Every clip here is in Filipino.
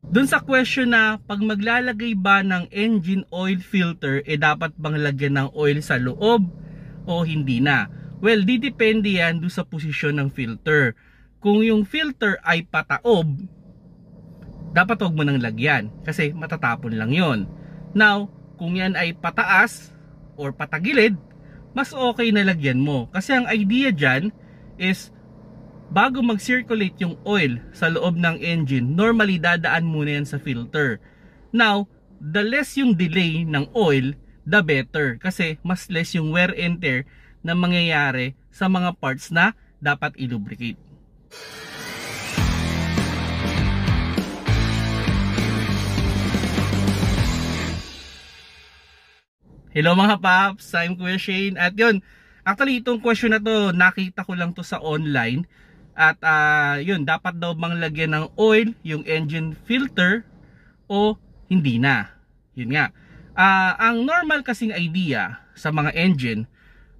Dun sa question na pag maglalagay ba ng engine oil filter, dapat bang lagyan ng oil sa loob o hindi na? Well, didepende yan dun sa posisyon ng filter. Kung yung filter ay pataob, dapat huwag mo nang lagyan kasi matatapon lang yon. Now, kung yan ay pataas or patagilid, mas okay na lagyan mo. Kasi ang idea dyan is bago mag-circulate yung oil sa loob ng engine, normally dadaan muna yan sa filter. Now, the less yung delay ng oil, the better. Kasi mas less yung wear and tear na mangyayari sa mga parts na dapat i-lubricate. Hello mga paps, I'm Kuya Shane. At yun, actually itong question na to, nakita ko lang to sa online. At yun, dapat daw bang lagyan ng oil yung engine filter o hindi na. Yun nga. Ang normal kasing idea sa mga engine,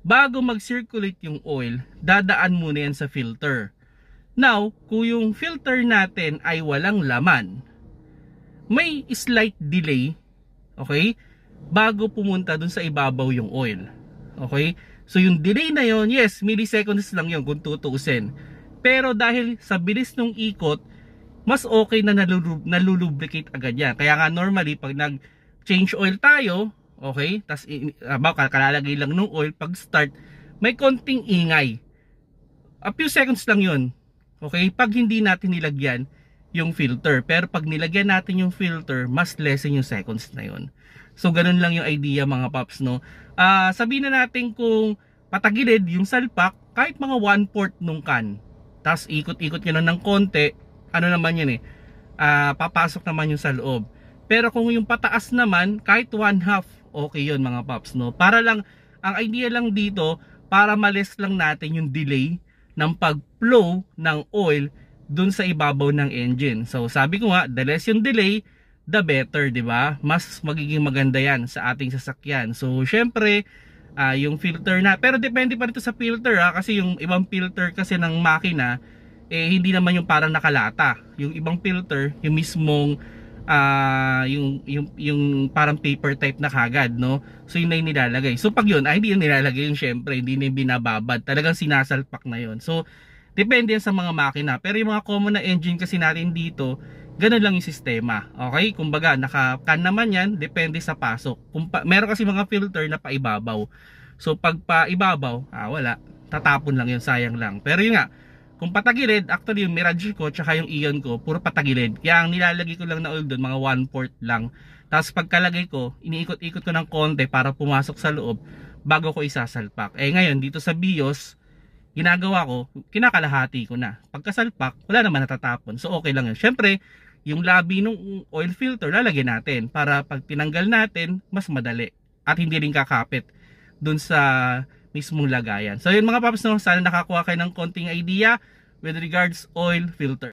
bago mag-circulate yung oil, dadaan muna yan sa filter. Now, kung yung filter natin ay walang laman, may slight delay, okay, bago pumunta dun sa ibabaw yung oil. Okay? So yung delay na yon, yes, milliseconds lang yon kung tutuusin. Pero dahil sa bilis ng ikot, mas okay na nalulubricate agad yan. Kaya nga normally pag nag-change oil tayo, okay, tas kalalagay lang ng oil, pag start, may konting ingay. A few seconds lang yon. Okay? Pag hindi natin nilagyan yung filter. Pero pag nilagyan natin yung filter, mas lessen yung seconds na yon. So ganun lang yung idea mga paps, no. Sabihin na natin kung patagilid yung salpak, kahit mga 1/4 nung can, tapos ikot-ikot nyo ng konti, ano naman yun papasok naman yung sa loob. Pero kung yung pataas naman, kahit 1/2, okay yun mga paps, no. Para lang, ang idea lang dito, para ma-less lang natin yung delay ng pag-flow ng oil dun sa ibabaw ng engine. So sabi ko nga, the less yung delay, the better, di ba? Mas magiging maganda yan sa ating sasakyan. So syempre, yung filter na, pero depende pa rin ito sa filter kasi yung ibang filter kasi ng makina hindi naman yung parang nakalata. Yung ibang filter, yung mismong yung parang paper type na kagad, no? So yun na yung nilalagay. So pag yun, hindi yung nilalagay, yung syempre hindi na yung binababad, talagang sinasalpak na yun. So depende yan sa mga makina. Pero yung mga common na engine kasi natin dito, ganun lang yung sistema. Okay? Kumbaga, naka-can naman yan, depende sa pasok. Meron kasi mga filter na paibabaw. So, pag paibabaw, wala. Tatapon lang yun, sayang lang. Pero yun nga, kung patagilid, actually yung Mirage ko, tsaka yung Ion ko, puro patagilid. Kaya ang nilalagay ko lang na oil doon, mga 1/4 lang. Tapos pagkalagay ko, iniikot-ikot ko ng konti para pumasok sa loob, bago ko isasalpak. Ngayon, dito sa BIOS, ginagawa ko, kinakalahati ko na. Pagkasalpak, wala naman natatapon. So, okay lang yun. Syempre, yung labi ng oil filter lalagyan natin para pag tinanggal natin mas madali at hindi rin kakapit dun sa mismong lagayan. So yun mga paps, no, sana nakakuha kayo ng konting idea with regards oil filter.